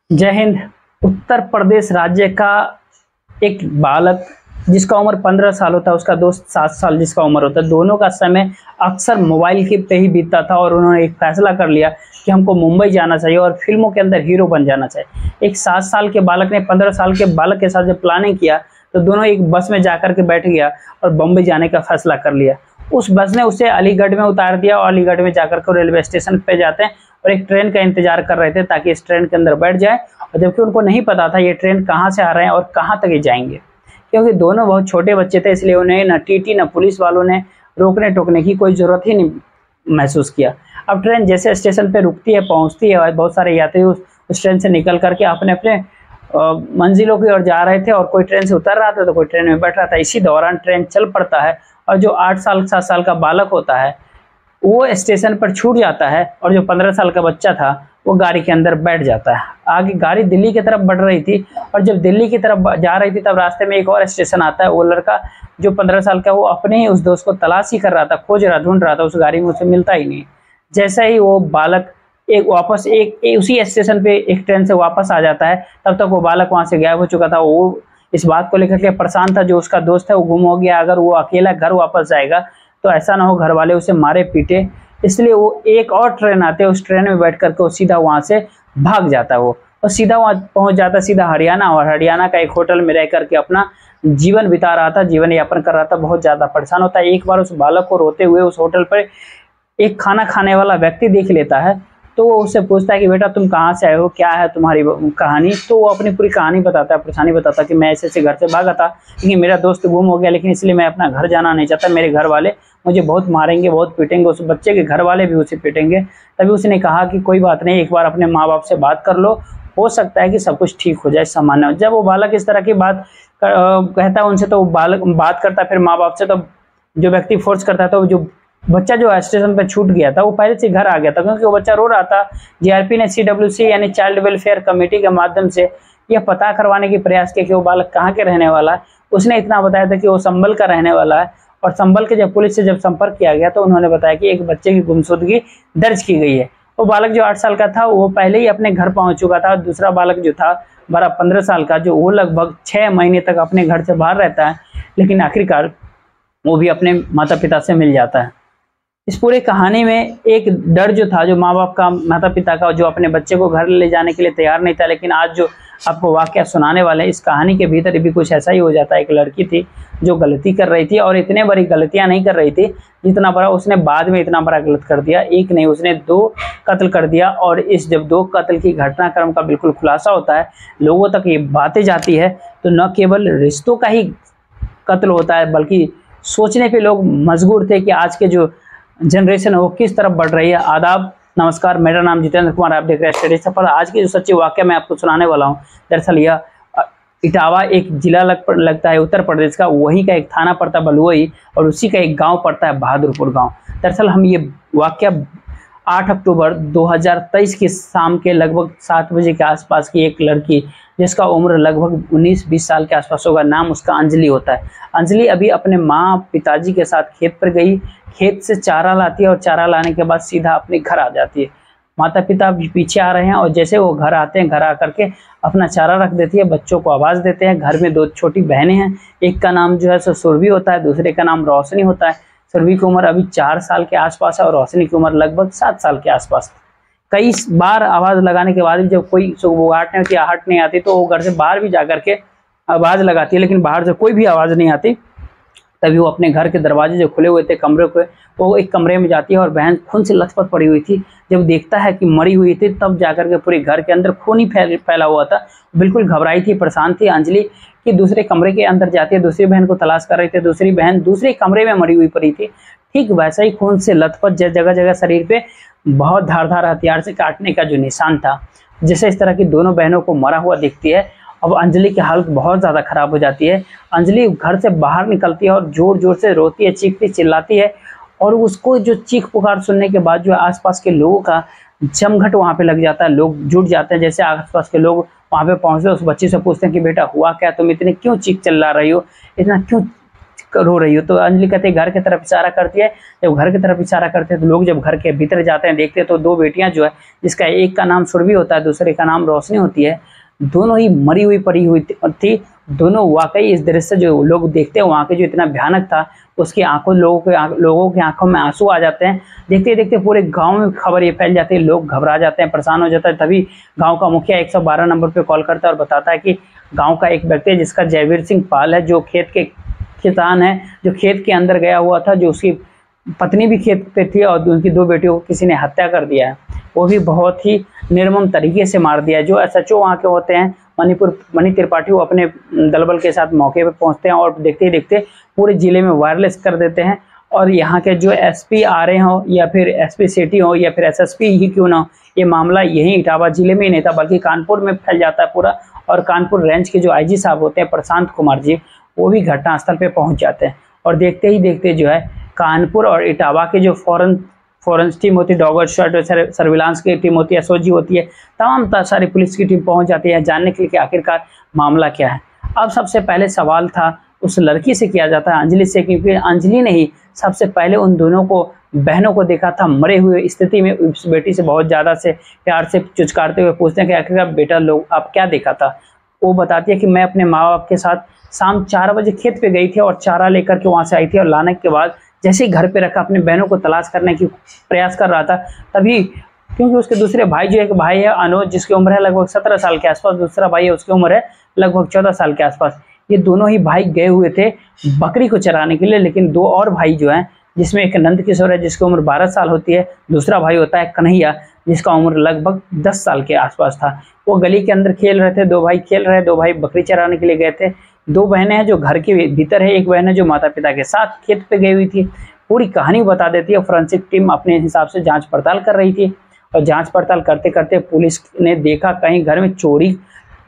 जय हिंद। उत्तर प्रदेश राज्य का एक बालक जिसका उम्र 15 साल होता है, उसका दोस्त 7 साल जिसका उम्र होता है, दोनों का समय अक्सर मोबाइल के पे ही बीतता था और उन्होंने एक फैसला कर लिया कि हमको मुंबई जाना चाहिए और फिल्मों के अंदर हीरो बन जाना चाहिए। एक 7 साल के बालक ने 15 साल के बालक के साथ जब प्लानिंग किया तो दोनों एक बस में जाकर के बैठ गया और बम्बई जाने का फैसला कर लिया। उस बस ने उसे अलीगढ़ में उतार दिया और अलीगढ़ में जाकर के रेलवे स्टेशन पे जाते हैं और एक ट्रेन का इंतजार कर रहे थे ताकि इस ट्रेन के अंदर बैठ जाए, और जबकि उनको नहीं पता था ये ट्रेन कहाँ से आ रहे हैं और कहाँ तक ये जाएंगे, क्योंकि दोनों बहुत छोटे बच्चे थे, इसलिए उन्हें न टीटी न पुलिस वालों ने रोकने टोकने की कोई ज़रूरत ही नहीं महसूस किया। अब ट्रेन जैसे स्टेशन पे रुकती है, पहुंचती है, बहुत सारे यात्री उस ट्रेन से निकल करके अपने अपने मंजिलों की ओर जा रहे थे और कोई ट्रेन से उतर रहा था तो कोई ट्रेन में बैठ रहा था। इसी दौरान ट्रेन चल पड़ता है और जो 8 साल 7 साल का बालक होता है वो स्टेशन पर छूट जाता है और जो 15 साल का बच्चा था वो गाड़ी के अंदर बैठ जाता है। आगे गाड़ी दिल्ली की तरफ बढ़ रही थी और जब दिल्ली की तरफ जा रही थी तब रास्ते में एक और स्टेशन आता है। वो लड़का जो 15 साल का, वो अपने ही उस दोस्त को तलाश ही कर रहा था, खोज रहा, ढूंढ रहा था, उस गाड़ी में उसे मिलता ही नहीं। जैसे ही वो बालक उसी स्टेशन पे एक ट्रेन से वापस आ जाता है, तब तक वो बालक वहां से गायब हो चुका था। वो इस बात को लेकर के परेशान था, जो उसका दोस्त है वो गुम हो गया, अगर वो अकेला घर वापस जाएगा तो ऐसा ना हो घर वाले उसे मारे पीटे, इसलिए वो एक और ट्रेन आते है, उस ट्रेन में बैठ करके वो सीधा वहां से भाग जाता है। वो और सीधा वहां पहुंच जाता सीधा हरियाणा, और हरियाणा का एक होटल में रह करके अपना जीवन बिता रहा था, जीवन यापन कर रहा था। बहुत ज्यादा परेशान होता है। एक बार उस बालक को रोते हुए उस होटल पर एक खाना खाने वाला व्यक्ति देख लेता है, तो वो उससे पूछता है कि बेटा तुम कहाँ से आए हो, क्या है तुम्हारी कहानी। तो वो अपनी पूरी कहानी बताता है, परेशानी बताता है कि मैं ऐसे घर से भागा था क्योंकि मेरा दोस्त गुम हो गया, लेकिन इसलिए मैं अपना घर जाना नहीं चाहता, मेरे घर वाले मुझे बहुत मारेंगे, बहुत पीटेंगे, उस बच्चे के घर वाले भी उसे पीटेंगे। तभी उसने कहा कि कोई बात नहीं, एक बार अपने माँ बाप से बात कर लो, हो सकता है कि सब कुछ ठीक हो जाए, सामान्य हो। जब वो बालक इस तरह की बात कहता है उनसे, तो वो बालक बात करता है फिर माँ बाप से, तो जो व्यक्ति फोर्स करता है, तो जो बच्चा जो स्टेशन पे छूट गया था वो पहले से घर आ गया था, क्योंकि वो बच्चा रो रहा था। जीआरपी ने CWC यानी चाइल्ड वेलफेयर कमेटी के माध्यम से यह पता करवाने की प्रयास किया कि वो बालक कहाँ के रहने वाला है। उसने इतना बताया था कि वो संभल का रहने वाला है, और संभल के जब पुलिस से जब संपर्क किया गया तो उन्होंने बताया कि एक बच्चे की गुमशुदगी दर्ज की गई है। वो बालक जो 8 साल का था वो पहले ही अपने घर पहुंच चुका था। दूसरा बालक जो था 15 साल का, जो वो लगभग 6 महीने तक अपने घर से बाहर रहता है, लेकिन आखिरकार वो भी अपने माता पिता से मिल जाता है। इस पूरी कहानी में एक डर जो था, जो माँ बाप का, माता पिता का, जो अपने बच्चे को घर ले जाने के लिए तैयार नहीं था, लेकिन आज जो आपको वाकया सुनाने वाले हैं, इस कहानी के भीतर भी कुछ ऐसा ही हो जाता है। एक लड़की थी जो गलती कर रही थी, और इतने बड़ी गलतियां नहीं कर रही थी जितना बड़ा उसने बाद में इतना बड़ा गलत कर दिया। एक नहीं, उसने 2 कत्ल कर दिया, और इस जब 2 कत्ल की घटनाक्रम का बिल्कुल खुलासा होता है, लोगों तक ये बातें जाती है, तो न केवल रिश्तों का ही कत्ल होता है, बल्कि सोचने पे लोग मजबूर थे कि आज के जो जनरेशन है वो किस तरफ बढ़ रही है। आदाब, नमस्कार, मेरा नाम जितेंद्र कुमार, आप देख रहे हैं स्टडी सफर। आज की जो सच्ची वाक्य मैं आपको सुनाने वाला हूँ, दरअसल यह इटावा एक जिला लगता है उत्तर प्रदेश का, वहीं का एक थाना पड़ता है बलुई, और उसी का एक गांव पड़ता है बहादुरपुर गांव। दरअसल हम ये वाक्य 8 अक्टूबर 2023 की शाम के लगभग 7 बजे के आसपास की एक लड़की, जिसका उम्र लगभग 19-20 साल के आसपास होगा, नाम उसका अंजलि होता है। अंजलि अभी अपने माँ पिताजी के साथ खेत पर गई, खेत से चारा लाती है और चारा लाने के बाद सीधा अपने घर आ जाती है। माता पिता भी पीछे आ रहे हैं, और जैसे वो घर आते हैं, घर आकर के अपना चारा रख देती है, बच्चों को आवाज़ देते हैं। घर में 2 छोटी बहनें हैं, एक का नाम जो है सो सुरभि होता है, दूसरे का नाम रोशनी होता है। सुरभि की उम्र अभी 4 साल के आसपास है और रोशनी की उम्र लगभग 7 साल के आसपास। कई बार आवाज़ लगाने के बाद भी जब कोई सुगबुगाहट नहीं होती, आहट नहीं आती, तो वो घर से बाहर भी जा करके आवाज़ लगाती है, लेकिन बाहर से कोई भी आवाज़ नहीं आती। तभी वो अपने घर के दरवाजे जो खुले हुए थे कमरे के, वो एक कमरे में जाती है, और बहन खून से लथपथ पड़ी हुई थी। जब देखता है कि मरी हुई थी, तब जाकर के पूरे घर के अंदर खून ही फैला हुआ था। बिल्कुल घबराई थी, परेशान थी। अंजलि की दूसरे कमरे के अंदर जाती है, दूसरी बहन को तलाश कर रही थी। दूसरी बहन दूसरे कमरे में मरी हुई पड़ी थी, ठीक वैसा ही खून से लथपथ, जगह जगह शरीर पे बहुत धारदार हथियार से काटने का जो निशान था। जैसे इस तरह की दोनों बहनों को मरा हुआ दिखती है, अब अंजलि की हालत बहुत ज़्यादा खराब हो जाती है। अंजलि घर से बाहर निकलती है और जोर जोर से रोती है, चीखती चिल्लाती है, और उसको जो चीख पुकार सुनने के बाद जो आसपास के लोगों का जमघट वहाँ पे लग जाता है। लोग जुट जाते हैं, जैसे आसपास के लोग वहाँ पे पहुँचते उस बच्ची से पूछते हैं कि बेटा हुआ क्या, तुम इतने क्यों चीख चिल्ला रही हो, इतना क्यों रो रही हो। तो अंजलि कहते घर की तरफ इशारा करती है। जब घर की तरफ इशारा करते हैं तो लोग जब घर के भीतर जाते हैं, देखते हैं तो दो बेटियां जो है, जिसका एक का नाम सुरभि होता है, दूसरे का नाम रोशनी होती है, दोनों ही मरी हुई पड़ी हुई थी। दोनों वाकई इस दृश्य जो लोग देखते हैं वहाँ के जो इतना भयानक था, उसकी आंखों लोगों की आंखों में आंसू आ जाते हैं। देखते देखते पूरे गांव में खबर ये फैल जाती है, लोग घबरा जाते हैं, परेशान हो जाता है। तभी गांव का मुखिया 112 नंबर पे कॉल करता है और बताता है कि गांव का एक व्यक्ति है जिसका जयवीर सिंह पाल है, जो खेत के किसान है, जो खेत के अंदर गया हुआ था, जो उसकी पत्नी भी खेत पे थी और उनकी दो बेटियों को किसी ने हत्या कर दिया है, वो भी बहुत ही निर्मम तरीके से मार दिया है। जो एसएचओ वहाँ के होते हैं मणि त्रिपाठी, वो अपने दलबल के साथ मौके पे पहुंचते हैं और देखते ही देखते पूरे जिले में वायरलेस कर देते हैं। और यहाँ के जो एसपी आ रहे हों या फिर एसपी सिटी हो या फिर एसएसपी ही क्यों ना हो, ये मामला यही इटावा जिले में ही नहीं था बल्कि कानपुर में फैल जाता है पूरा। और कानपुर रेंज के जो आईजी साहब होते हैं प्रशांत कुमार जी, वो भी घटनास्थल पे पहुंच जाते हैं। और देखते ही देखते जो है कानपुर और इटावा के जो फॉरेंस टीम होती है, डॉगर शॉट सर्विलांस की टीम होती है, एसओजी होती है, तमाम सारी पुलिस की टीम पहुंच जाती है जानने के लिए कि आखिरकार मामला क्या है। अब सबसे पहले सवाल था उस लड़की से किया जाता है, अंजलि से, क्योंकि अंजलि ने ही सबसे पहले उन दोनों को बहनों को देखा था मरे हुए स्थिति में। उस बेटी से बहुत ज़्यादा से प्यार से चुचकारते हुए पूछते हैं कि आखिरकार बेटा लोग आप क्या देखा था। वो बताती है कि मैं अपने माँ बाप के साथ शाम 4 बजे खेत पे गई थी और चारा लेकर के वहाँ से आई थी, और लाने के बाद जैसे ही घर पे रखा अपने बहनों को तलाश करने की प्रयास कर रहा था, तभी क्योंकि उसके दूसरे भाई, जो एक भाई है अनुज जिसकी उम्र है लगभग 17 साल के आसपास, दूसरा भाई है उसकी उम्र है लगभग 14 साल के आसपास, ये दोनों ही भाई गए हुए थे बकरी को चराने के लिए। लेकिन दो और भाई जो हैं, जिसमें एक नंद किशोर है जिसकी उम्र 12 साल होती है, दूसरा भाई होता है कन्हैया जिसका उम्र लगभग 10 साल के आसपास था। वो गली के अंदर खेल रहे थे, दो भाई खेल रहे, दो भाई बकरी चराने के लिए गए थे। दो बहनें हैं जो घर के भीतर है, एक बहन है जो माता पिता के साथ खेत पे गई हुई थी। पूरी कहानी बता देती है। फोरेंसिक टीम अपने हिसाब से जांच पड़ताल कर रही थी और जांच पड़ताल करते करते पुलिस ने देखा कहीं घर में चोरी,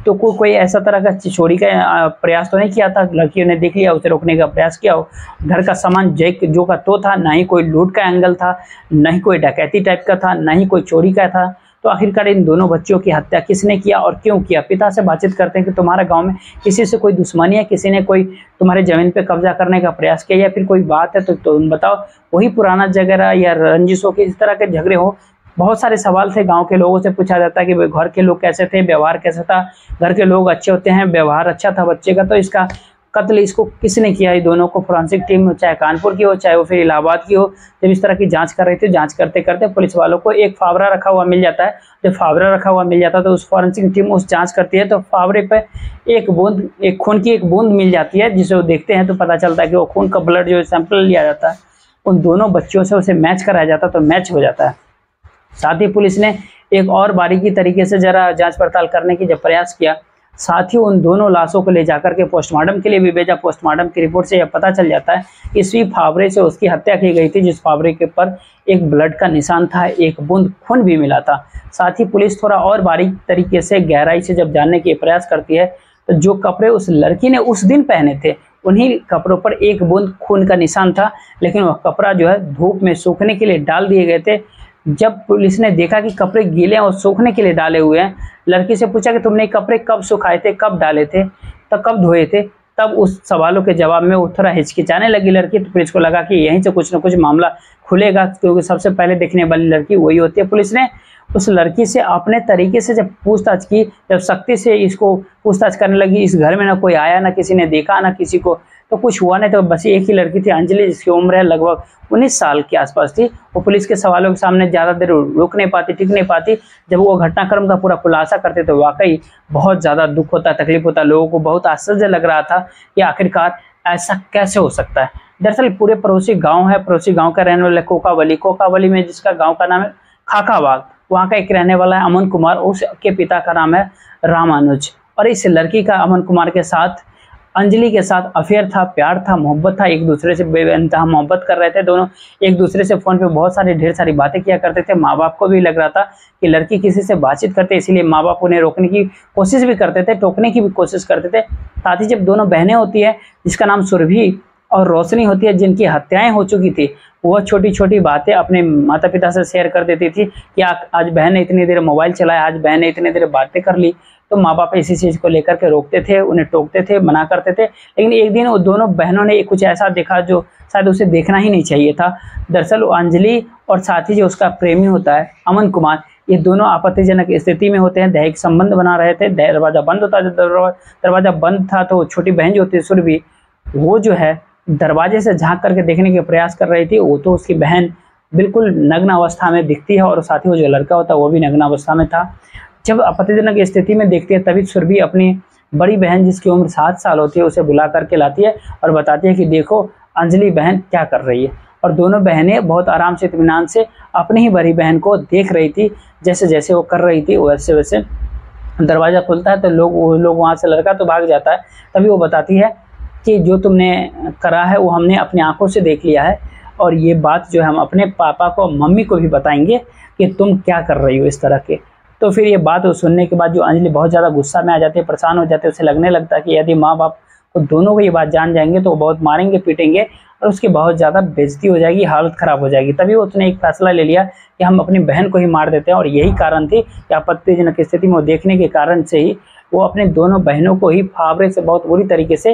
तो कोई ऐसा तरह का चोरी का प्रयास तो नहीं किया था। लड़कियों ने देख लिया, उसे रोकने का प्रयास किया हो। घर का सामान जो का तो था, ना ही कोई लूट का एंगल था, ना ही कोई डकैती टाइप का था, ना ही कोई चोरी का था। तो आखिरकार इन दोनों बच्चों की हत्या किसने किया और क्यों किया? पिता से बातचीत करते हैं कि तुम्हारा गांव में किसी से कोई दुश्मनी है, किसी ने कोई तुम्हारे जमीन पे कब्जा करने का प्रयास किया या फिर कोई बात है तो तुम बताओ। वही पुराना झगड़ा या रंजिशों के इस तरह के झगड़े हो। बहुत सारे सवाल थे, गांव के लोगों से पूछा जाता है कि घर के लोग कैसे थे, व्यवहार कैसा था। घर के लोग अच्छे होते हैं, व्यवहार अच्छा था बच्चे का, तो इसका कत्ल इसको किसने किया? ये दोनों को फोरेंसिक टीम चाहे कानपुर की हो चाहे वो फिर इलाहाबाद की हो, जब इस तरह की जांच कर रही थी, जांच करते करते पुलिस वालों को एक फावड़ा रखा हुआ मिल जाता है। जब फावड़ा रखा हुआ मिल जाता है तो उस फोरेंसिक टीम उस जांच करती है, तो फावड़े पे एक खून की एक बूंद मिल जाती है, जिसे वो देखते हैं तो पता चलता है कि वो खून का ब्लड जो सैंपल लिया जाता है उन दोनों बच्चों से उसे मैच कराया जाता है, तो मैच हो जाता है। साथ ही पुलिस ने एक और बारीकी तरीके से जरा जांच पड़ताल करने की जब प्रयास किया, साथ ही उन दोनों लाशों को ले जाकर के पोस्टमार्टम के लिए भी भेजा। पोस्टमार्टम की रिपोर्ट से यह पता चल जाता है इसी फावड़े से उसकी हत्या की गई थी, जिस फावड़े के ऊपर एक ब्लड का निशान था, एक बूंद खून भी मिला था। साथ ही पुलिस थोड़ा और बारीक तरीके से गहराई से जब जानने की प्रयास करती है तो जो कपड़े उस लड़की ने उस दिन पहने थे उन्हीं कपड़ों पर एक बूंद खून का निशान था, लेकिन वह कपड़ा जो है धूप में सूखने के लिए डाल दिए गए थे। जब पुलिस ने देखा कि कपड़े गीले और सूखने के लिए डाले हुए हैं, लड़की से पूछा कि तुमने कपड़े कब सुखाए थे, कब डाले थे, तब कब धोए थे? तब उस सवालों के जवाब में वो थोड़ा हिचकिचाने लगी लड़की। तो पुलिस को लगा कि यहीं से कुछ ना कुछ मामला खुलेगा, क्योंकि सबसे पहले देखने वाली लड़की वही होती है। पुलिस ने उस लड़की से अपने तरीके से जब पूछताछ की, जब सख्ती से इसको पूछताछ करने लगी, इस घर में ना कोई आया, ना किसी ने देखा, ना किसी को, तो कुछ हुआ नहीं। तो बस एक ही लड़की थी अंजलि, जिसकी उम्र है लगभग 19 साल के आसपास थी। वो पुलिस के सवालों के सामने ज़्यादा देर रुक नहीं पाती, टिक नहीं पाती। जब वो घटनाक्रम का पूरा खुलासा करते तो वाकई बहुत ज़्यादा दुख होता, तकलीफ होता। लोगों को बहुत आश्चर्य लग रहा था कि आखिरकार ऐसा कैसे हो सकता है। दरअसल पूरे पड़ोसी गाँव है, पड़ोसी गाँव का रहने वाला कोकावली में, जिसका गाँव का नाम है खाकाबाग, वहाँ का एक रहने वाला है अमन कुमार, उसके पिता का नाम है रामानुज। और इस लड़की का अमन कुमार के साथ, अंजलि के साथ अफेयर था, प्यार था, मोहब्बत था, एक दूसरे से बेइंतहा मोहब्बत कर रहे थे दोनों। एक दूसरे से फ़ोन पे बहुत सारी ढेर सारी बातें किया करते थे। माँ बाप को भी लग रहा था कि लड़की किसी से बातचीत करते, इसीलिए माँ बाप उन्हें रोकने की कोशिश भी करते थे, टोकने की भी कोशिश करते थे। साथ ही जब दोनों बहनें होती है, जिसका नाम सुरभि और रोशनी होती है, जिनकी हत्याएं हो चुकी थी, वह छोटी छोटी बातें अपने माता पिता से शेयर कर देती थी कि आज बहन ने इतनी देर मोबाइल चलाया, आज बहन ने इतनी देर बातें कर ली। तो माँ बाप इसी चीज़ को लेकर के रोकते थे, उन्हें टोकते थे, मना करते थे। लेकिन एक दिन वो दोनों बहनों ने कुछ ऐसा देखा जो शायद उसे देखना ही नहीं चाहिए था। दरअसल वो अंजलि और साथ ही जो उसका प्रेमी होता है अमन कुमार, ये दोनों आपत्तिजनक स्थिति में होते हैं, दैहिक संबंध बना रहे थे। दरवाज़ा बंद होता है, जब दरवाज़ा बंद था तो छोटी बहन जो होती है सुरभि, वो जो है दरवाजे से झांक करके देखने के प्रयास कर रही थी। वो तो उसकी बहन बिल्कुल नग्न अवस्था में दिखती है और साथ ही वो जो लड़का होता है वो भी नग्न अवस्था में था। जब आपत्तिजनक स्थिति में देखती है तभी सुरभि अपनी बड़ी बहन जिसकी उम्र 7 साल होती है उसे बुला करके लाती है और बताती है कि देखो अंजलि बहन क्या कर रही है। और दोनों बहनें बहुत आराम से इत्मीनान से अपनी ही बड़ी बहन को देख रही थी। जैसे जैसे वो कर रही थी वैसे वैसे दरवाज़ा खुलता है तो वो लोग वहाँ से, लड़का तो भाग जाता है। तभी वो बताती है कि जो तुमने करा है वो हमने अपनी आंखों से देख लिया है और ये बात जो है हम अपने पापा को, मम्मी को भी बताएंगे कि तुम क्या कर रही हो इस तरह के। तो फिर ये बात सुनने के बाद जो अंजलि बहुत ज़्यादा गुस्सा में आ जाती है, परेशान हो जाते हैं। उसे लगने लगता है कि यदि माँ बाप को दोनों को ये बात जान जाएंगे तो वो बहुत मारेंगे पीटेंगे और उसकी बहुत ज़्यादा बेइज्जती हो जाएगी, हालत ख़राब हो जाएगी। तभी उसने एक फैसला ले लिया कि हम अपनी बहन को ही मार देते हैं। और यही कारण थी कि आपत्तिजनक स्थिति में वो देखने के कारण से ही वो अपने दोनों बहनों को ही फावड़े से बहुत बुरी तरीके से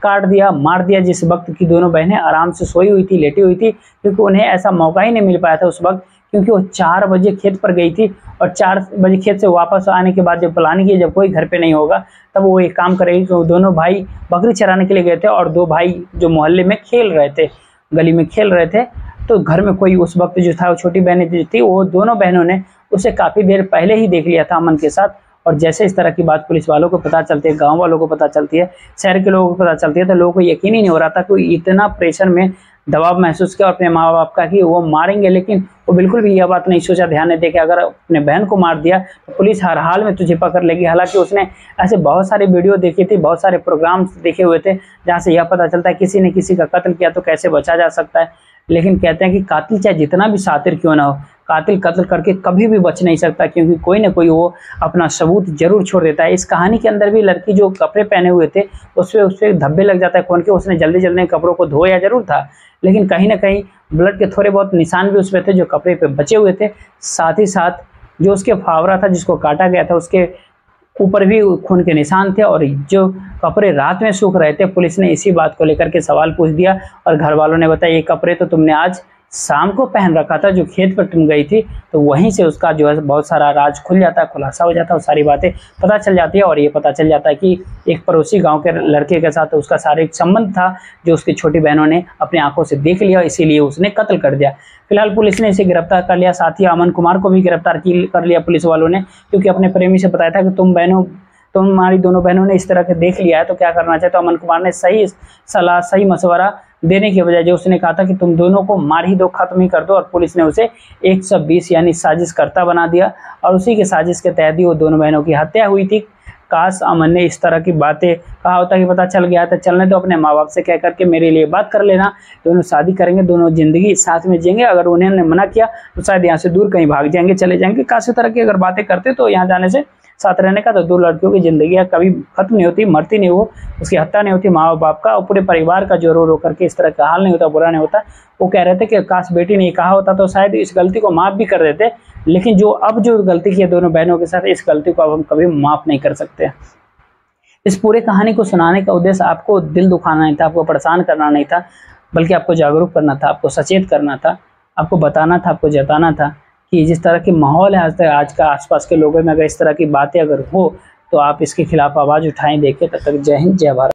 काट दिया, मार दिया। जिस वक्त की दोनों बहनें आराम से सोई हुई थी, लेटी हुई थी, क्योंकि उन्हें ऐसा मौका ही नहीं मिल पाया था उस वक्त, क्योंकि वो 4 बजे खेत पर गई थी और 4 बजे खेत से वापस आने के बाद जब प्लान किया जब कोई घर पे नहीं होगा तब वो एक काम करेगी। तो दोनों भाई बकरी चराने के लिए गए थे और 2 भाई जो मोहल्ले में खेल रहे थे, गली में खेल रहे थे, तो घर में कोई उस वक्त जो था वो छोटी बहनें जो थी वो दोनों बहनों ने उसे काफ़ी देर पहले ही देख लिया था अमन के साथ। और जैसे इस तरह की बात पुलिस वालों को पता चलती है, गांव वालों को पता चलती है, शहर के लोगों को पता चलती है, तो लोगों को यकीन ही नहीं हो रहा था कि इतना प्रेशर में दबाव महसूस किया अपने माँ बाप का कि वो मारेंगे। लेकिन वो बिल्कुल भी यह बात नहीं सोचा, ध्यान नहीं दे कि अगर अपने बहन को मार दिया तो पुलिस हर हाल में तुझे पकड़ लेगी। हालांकि उसने ऐसे बहुत सारे वीडियो देखे थे, बहुत सारे प्रोग्राम्स देखे हुए थे जहाँ से यह पता चलता है किसी ने किसी का कत्ल किया तो कैसे बचा जा सकता है। लेकिन कहते हैं कि कातिल चाहे जितना भी शातिर क्यों ना हो, कातिल कत्ल करके कभी भी बच नहीं सकता, क्योंकि कोई ना कोई वो अपना सबूत जरूर छोड़ देता है। इस कहानी के अंदर भी लड़की जो कपड़े पहने हुए थे उस पर धब्बे लग जाता है खून के। उसने जल्दी जल्दी कपड़ों को धोया जरूर था, लेकिन कहीं ना कहीं ब्लड के थोड़े बहुत निशान भी उस पर थे जो कपड़े पे बचे हुए थे। साथ ही साथ जो उसके फावड़ा था जिसको काटा गया था उसके ऊपर भी खून के निशान थे। और जो कपड़े रात में सूख रहे थे, पुलिस ने इसी बात को लेकर के सवाल पूछ दिया और घर वालों ने बताया ये कपड़े तो तुमने आज शाम को पहन रखा था जो खेत पर तुम गई थी। तो वहीं से उसका जो है बहुत सारा राज खुल जाता है, खुलासा हो जाता है, वो सारी बातें पता चल जाती है। और ये पता चल जाता है कि एक पड़ोसी गांव के लड़के के साथ उसका शारीरिक संबंध था जो उसकी छोटी बहनों ने अपनी आंखों से देख लिया, इसीलिए उसने कत्ल कर दिया। फिलहाल पुलिस ने इसे गिरफ्तार कर लिया, साथ ही अमन कुमार को भी गिरफ्तार कर लिया पुलिस वालों ने, क्योंकि अपने प्रेमी से बताया था कि तुम्हारी दोनों बहनों ने इस तरह के देख लिया है तो क्या करना चाहिए। तो अमन कुमार ने सही सलाह, सही मशवरा देने के बजाय जो उसने कहा था कि तुम दोनों को मार ही दो, खत्म ही कर दो, और पुलिस ने उसे 120 यानी साजिशकर्ता बना दिया और उसी के साजिश के तहत ही वो दोनों बहनों की हत्या हुई थी। काश अमन ने इस तरह की बातें कहा होता कि पता चल गया था, चलने तो अपने माँ बाप से कह करके मेरे लिए बात कर लेना, दोनों शादी करेंगे, दोनों जिंदगी साथ में जिएंगे। अगर उन्होंने मना किया तो शायद यहाँ से दूर कहीं भाग जाएंगे, चले जाएंगे। काश तरह की अगर बातें करते तो यहाँ जाने से, साथ रहने का, तो 2 लड़कियों की जिंदगी कभी खत्म नहीं होती, मरती नहीं, वो उसकी हत्या नहीं होती, माँ बाप का और पूरे परिवार का जो रो करके इस तरह का हाल नहीं होता, बुरा नहीं होता। वो कह रहे थे कि काश बेटी ने कहा होता तो शायद इस गलती को माफ़ भी कर देते, लेकिन जो अब जो गलती की है दोनों बहनों के साथ, इस गलती को अब हम कभी माफ़ नहीं कर सकते। इस पूरे कहानी को सुनाने का उद्देश्य आपको दिल दुखाना नहीं था, आपको परेशान करना नहीं था, बल्कि आपको जागरूक करना था, आपको सचेत करना था, आपको बताना था, आपको जताना था कि जिस तरह की माहौल है आज का आसपास के लोगों में, अगर इस तरह की बातें अगर हो तो आप इसके खिलाफ आवाज़ उठाएं। देखिए, तब तक जय हिंद, जय भारत।